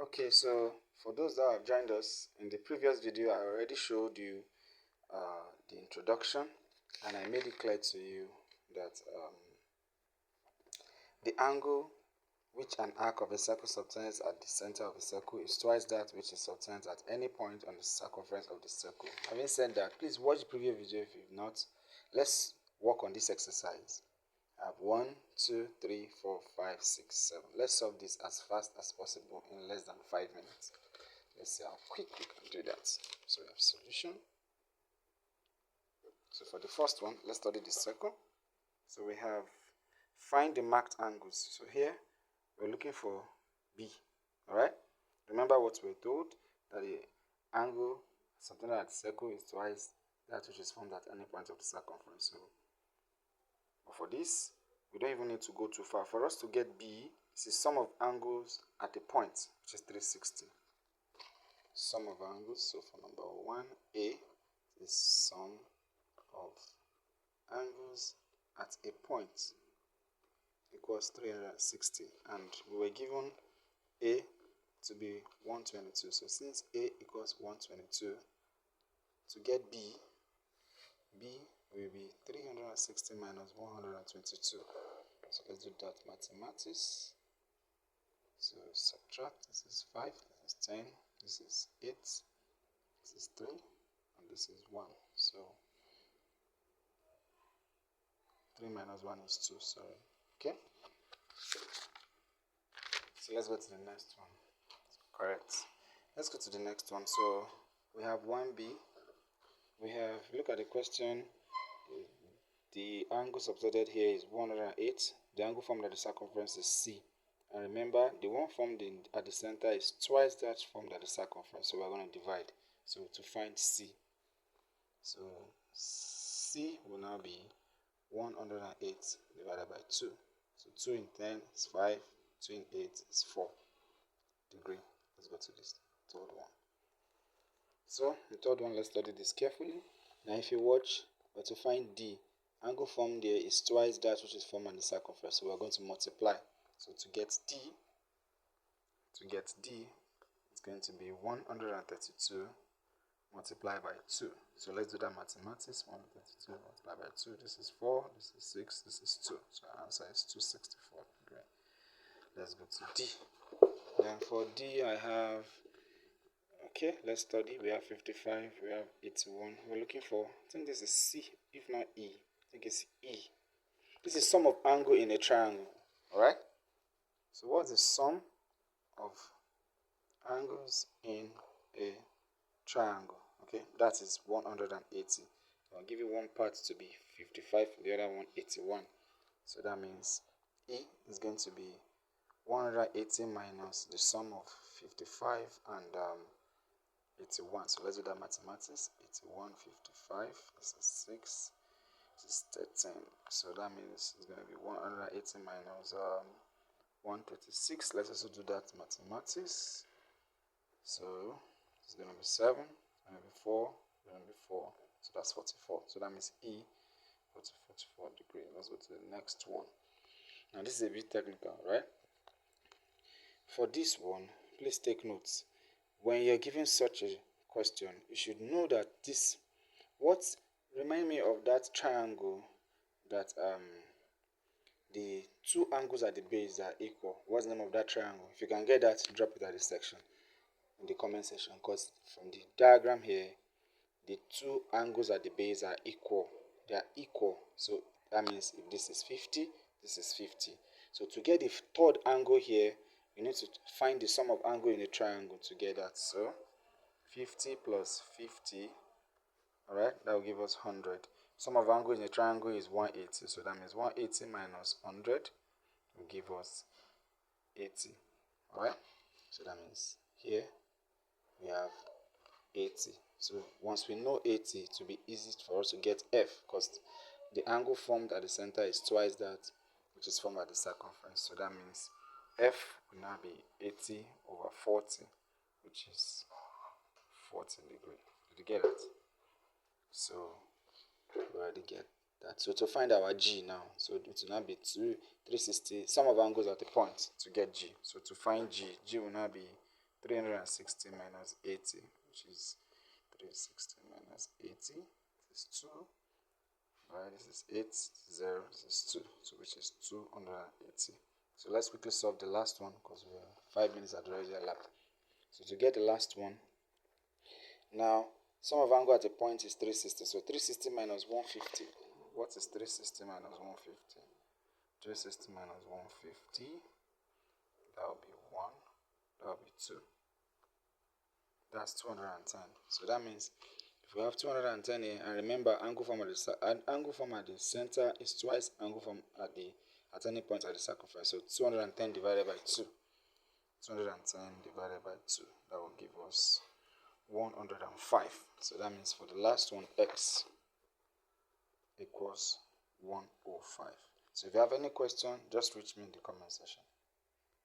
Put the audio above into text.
Okay, so for those that have joined us, in the previous video I already showed you the introduction, and I made it clear to you that the angle which an arc of a circle subtends at the center of a circle is twice that which is subtends at any point on the circumference of the circle. Having said that, please watch the previous video if you've not. Let's work on this exercise. I have 1, 2, 3, 4, 5, 6, 7. Let's solve this as fast as possible in less than 5 minutes. Let's see how quick we can do that. So we have solution. So for the first one, let's study the circle. So we have find the marked angles. So here we're looking for B. Alright? Remember what we're told, that the angle something like circle is twice that which is formed at any point of the circumference. So for this, we don't even need to go too far. For us to get B, this is sum of angles at a point, which is 360. Sum of angles. So for number 1A, is sum of angles at a point equals 360, and we were given A to be 122. So since A equals 122, to get B will be 360 minus 122. So let's do that mathematics. So subtract, this is 5, this is 10, this is 8, this is 3, and this is 1. So 3 minus 1 is 2, sorry. Okay? So let's go to the next one. Correct. Let's go to the next one. So we have 1B. We have, look at the question. The angle subtended here is 108. The angle formed at the circumference is C. And remember, the one formed at the center is twice that formed at the circumference. So we're going to divide. So to find C. So C will now be 108 divided by 2. So 2 in 10 is 5. 2 in 8 is 4 degree. Let's go to this third one. So the third one, let's study this carefully. Now if you watch, but to find D, angle formed there is twice that which is formed on the circumference. So we're going to multiply. So to get D, it's going to be 132 multiplied by 2. So let's do that mathematics. 132 multiplied by 2. This is 4, this is 6, this is 2. So our answer is 264. Great. Let's go to D. Then for D, I have, okay, let's study. We have 55, we have 81. We're looking for, I think this is C, if not E. I think it's E. This is sum of angle in a triangle. Alright? So what's the sum of angles in a triangle? Okay, that is 180. I'll give you one part to be 55, the other one 81. So that means E is going to be 180 minus the sum of 55 and 81. So let's do that mathematics. 81, 55, this is 6, this is 13. So that means it's going to be 180 minus 136. Let's also do that mathematics. So it's going to be 7, it's going to be 4, it's going to be 4. So that's 44. So that means E equals 44 degree. Let's go to the next one. Now this is a bit technical, right? For this one, please take notes. When you're given such a question, you should know that this, remind me of that triangle that the two angles at the base are equal. What's the name of that triangle? If you can get that, drop it at the section, in the comment section, because from the diagram here, the two angles at the base are equal. They are equal. So that means if this is 50, this is 50. So to get the third angle here, you need to find the sum of angle in a triangle to get that. So 50 plus 50, alright, that will give us 100. Sum of angle in a triangle is 180. So that means 180 minus 100 will give us 80. Alright, so that means here we have 80. So once we know 80, it will be easy for us to get F, because the angle formed at the center is twice that which is formed at the circumference. So that means F will now be 80 over 40, which is 40 degree. Did you get it? So we already get that. So to find our G now, so it will now be 360. Sum of angles at the point to get G. So to find G will now be 360 minus 80, which is 360 minus 80, this is 2. Right, this is 8, 0, this is 2, so which is 280. So let's quickly solve the last one because we are 5 minutes had already elapsed. So to get the last one, now sum of angle at a point is 360. So 360 minus 150. What is 360 minus 150? 360 minus 150. That will be 1. That will be 2. That's 210. So that means if we have 210 here, and remember angle form at the center is twice angle form at any point at the circumference. So 210 divided by 2. 210 divided by 2. That will give us 105. So that means for the last one, x equals 105. So if you have any question, just reach me in the comment section.